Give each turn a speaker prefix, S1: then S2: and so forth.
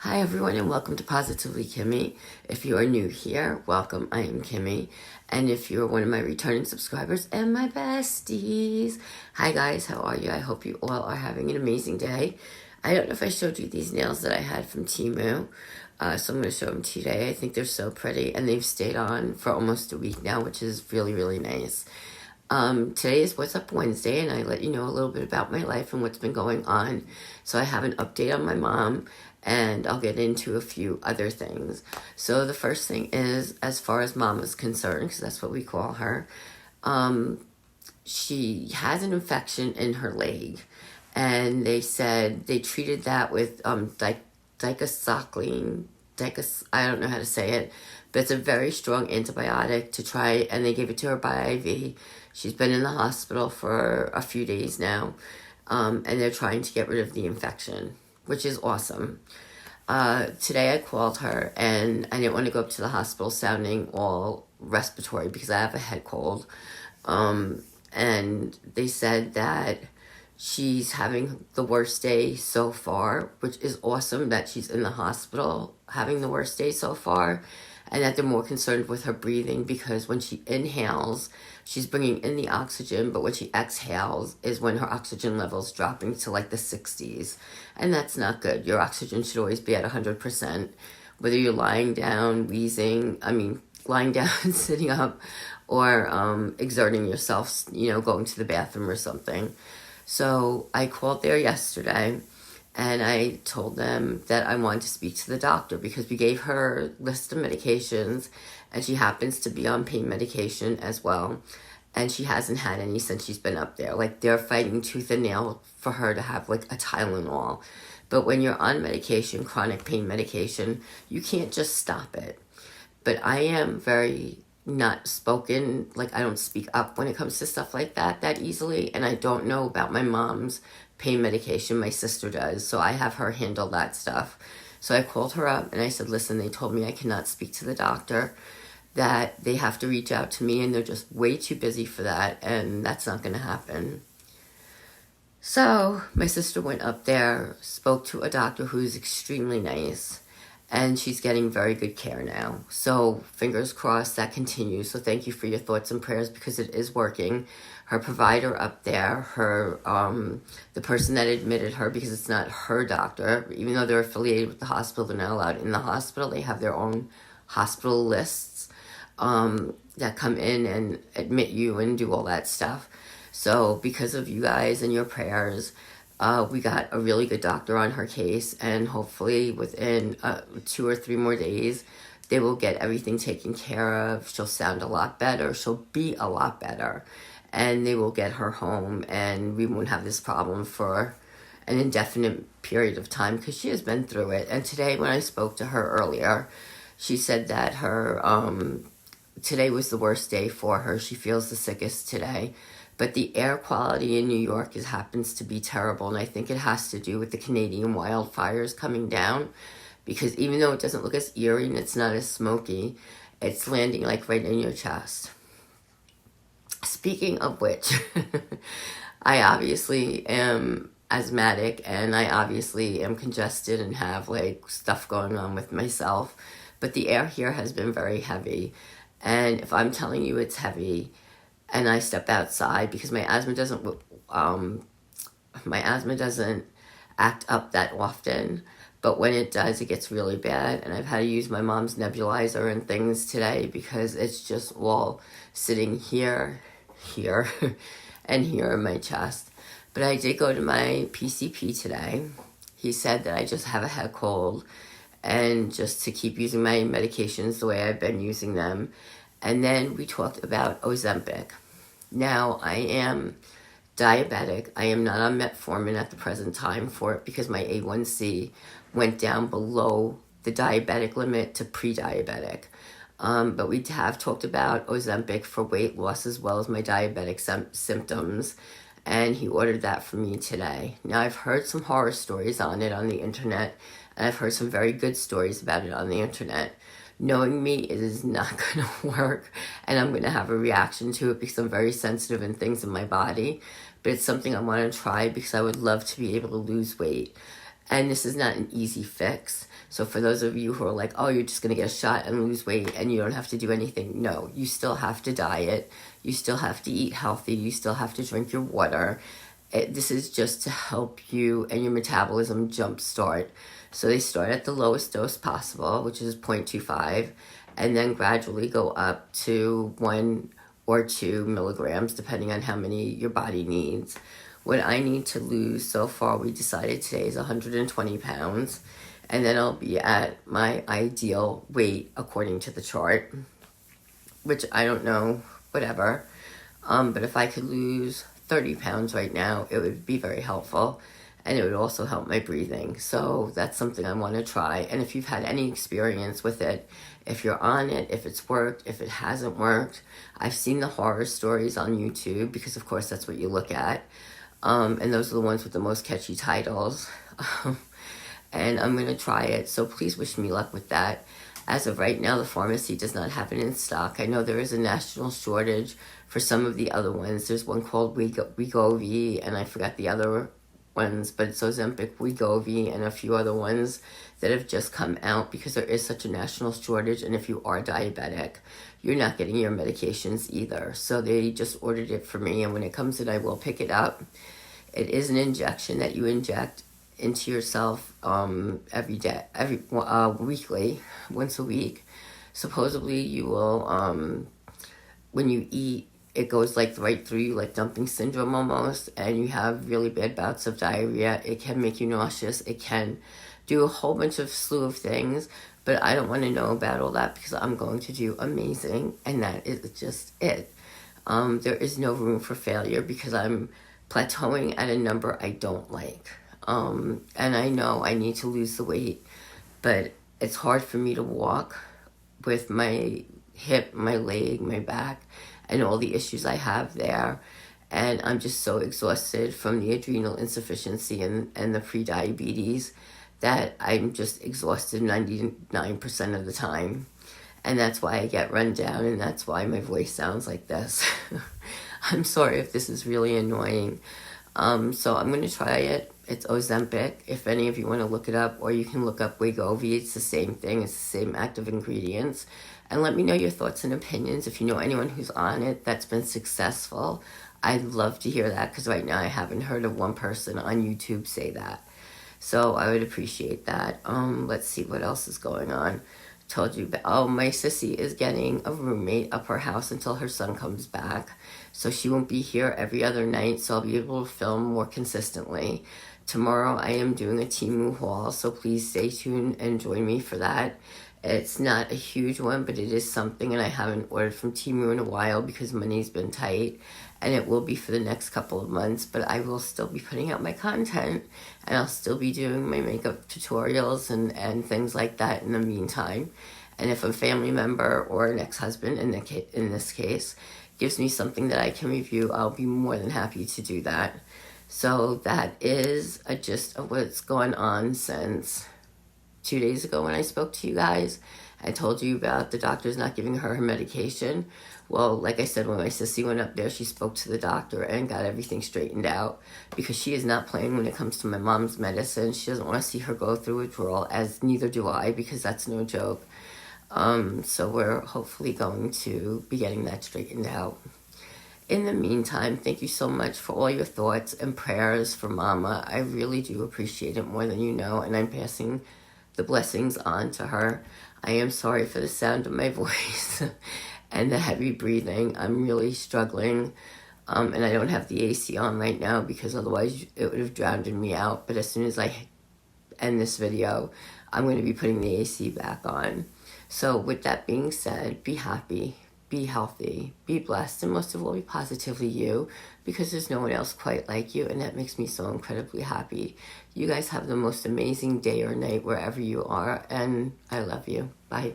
S1: Hi everyone and welcome to Positively Kimmie. If you are new here, welcome. I am Kimmie. And if you're one of my returning subscribers and my besties, hi guys, how are you? I hope you all are having an amazing day. I don't know if I showed you these nails that I had from Temu, so I'm going to show them today. I think they're so pretty and they've stayed on for almost a week now, which is really, really nice. Today is What's Up Wednesday, and I let you know a little bit about my life and what's been going on. So I have an update on my mom, and I'll get into a few other things. So the first thing is, as far as mom is concerned, because that's what we call her, she has an infection in her leg, and they said they treated that with digoxin. I don't know how to say it, but it's a very strong antibiotic to try, and they gave it to her by IV. She's been in the hospital for a few days now, and they're trying to get rid of the infection, which is awesome. Today I called her, and I didn't want to go up to the hospital sounding all respiratory because I have a head cold, and they said that she's having the worst day so far, which is awesome that she's in the hospital having the worst day so far, and that they're more concerned with her breathing because when she inhales, she's bringing in the oxygen, but when she exhales is when her oxygen level's dropping to like the 60s, and that's not good. Your oxygen should always be at 100%, whether you're lying down, lying down, sitting up, or exerting yourself, going to the bathroom or something. So I called there yesterday, and I told them that I wanted to speak to the doctor because we gave her a list of medications, and she happens to be on pain medication as well, and she hasn't had any since she's been up there. Like, they're fighting tooth and nail for her to have like a Tylenol. But when you're on medication, chronic pain medication, you can't just stop it. But I am very not spoken, like I don't speak up when it comes to stuff like that easily, and I don't know about my mom's pain medication. My sister does, so I have her handle that stuff. So I called her up and I said, listen, they told me I cannot speak to the doctor, that they have to reach out to me, and they're just way too busy for that, and that's not going to happen. So my sister went up there, spoke to a doctor who's extremely nice, and she's getting very good care now. So fingers crossed that continues. So thank you for your thoughts and prayers because it is working. Her provider up there, the person that admitted her, because it's not her doctor, even though they're affiliated with the hospital, they're not allowed in the hospital. They have their own hospital lists that come in and admit you and do all that stuff. So because of you guys and your prayers, we got a really good doctor on her case, and hopefully within 2 or 3 more days, they will get everything taken care of. She'll sound a lot better. She'll be a lot better, and they will get her home, and we won't have this problem for an indefinite period of time because she has been through it. And today when I spoke to her earlier, she said that today was the worst day for her. She feels the sickest today. But the air quality in New York happens to be terrible, and I think it has to do with the Canadian wildfires coming down, because even though it doesn't look as eerie and it's not as smoky, it's landing like right in your chest. Speaking of which, I obviously am asthmatic, and I obviously am congested and have like stuff going on with myself, but the air here has been very heavy, and if I'm telling you it's heavy, and I step outside because my asthma doesn't act up that often, but when it does, it gets really bad, and I've had to use my mom's nebulizer and things today because it's just all sitting here, and here in my chest. But I did go to my PCP today. He said that I just have a head cold, and just to keep using my medications the way I've been using them. And then we talked about Ozempic. Now, I am diabetic. I am not on metformin at the present time for it because my A1C went down below the diabetic limit to pre-diabetic. But we have talked about Ozempic for weight loss as well as my diabetic symptoms, and he ordered that for me today. Now, I've heard some horror stories on it on the internet, and I've heard some very good stories about it on the internet. Knowing me, it is not going to work, and I'm going to have a reaction to it because I'm very sensitive in things in my body, but it's something I want to try because I would love to be able to lose weight. And this is not an easy fix. So for those of you who are like, oh, you're just going to get a shot and lose weight and you don't have to do anything. No, you still have to diet. You still have to eat healthy. You still have to drink your water. This is just to help you and your metabolism jumpstart. So they start at the lowest dose possible, which is 0.25, and then gradually go up to 1 or 2 milligrams, depending on how many your body needs. What I need to lose so far, we decided today, is 120 pounds. And then I'll be at my ideal weight according to the chart, which I don't know, whatever. But if I could lose 30 pounds right now, it would be very helpful. And it would also help my breathing. So that's something I want to try. And if you've had any experience with it, if you're on it, if it's worked, if it hasn't worked, I've seen the horror stories on YouTube, because of course that's what you look at. And those are the ones with the most catchy titles. And I'm going to try it. So please wish me luck with that. As of right now, the pharmacy does not have it in stock. I know there is a national shortage for some of the other ones. There's one called Wegovy, and I forgot the other ones, but it's Ozempic, Wegovy, and a few other ones that have just come out because there is such a national shortage. And if you are diabetic, you're not getting your medications either. So they just ordered it for me, and when it comes in, I will pick it up. It is an injection that you inject into yourself every day, weekly, once a week. Supposedly you will, when you eat, it goes like right through you, like dumping syndrome almost, and you have really bad bouts of diarrhea. It can make you nauseous. It can do a whole bunch of slew of things, but I don't want to know about all that because I'm going to do amazing, and that is just it. There is no room for failure because I'm plateauing at a number I don't like. And I know I need to lose the weight, but it's hard for me to walk with my hip, my leg, my back, and all the issues I have there. And I'm just so exhausted from the adrenal insufficiency and the pre-diabetes that I'm just exhausted 99% of the time. And that's why I get run down, and that's why my voice sounds like this. I'm sorry if this is really annoying. So I'm going to try it. It's Ozempic. If any of you want to look it up, or you can look up Wegovy. It's the same thing. It's the same active ingredients. And let me know your thoughts and opinions. If you know anyone who's on it that's been successful, I'd love to hear that, because right now I haven't heard of one person on YouTube say that. So I would appreciate that. Let's see what else is going on. Told you, my sissy is getting a roommate up her house until her son comes back. So she won't be here every other night, so I'll be able to film more consistently. Tomorrow I am doing a Temu haul, so please stay tuned and join me for that. It's not a huge one, but it is something, and I haven't ordered from Temu in a while because money's been tight, and it will be for the next couple of months, but I will still be putting out my content, and I'll still be doing my makeup tutorials and things like that in the meantime. And if a family member or an ex-husband, in this case, gives me something that I can review, I'll be more than happy to do that. So that is a gist of what's gone on since 2 days ago when I spoke to you guys. I told you about the doctor's not giving her medication. Well, like I said, when my sissy went up there, she spoke to the doctor and got everything straightened out, because she is not playing when it comes to my mom's medicine. She doesn't want to see her go through withdrawal, as neither do I, because that's no joke. So we're hopefully going to be getting that straightened out. In the meantime, thank you so much for all your thoughts and prayers for Mama. I really do appreciate it more than you know, and I'm passing the blessings on to her. I am sorry for the sound of my voice and the heavy breathing. I'm really struggling, and I don't have the AC on right now because otherwise it would have drowned me out. But as soon as I end this video, I'm going to be putting the AC back on. So with that being said, be happy, be healthy, be blessed, and most of all, be positively you, because there's no one else quite like you, and that makes me so incredibly happy. You guys have the most amazing day or night wherever you are, and I love you. Bye.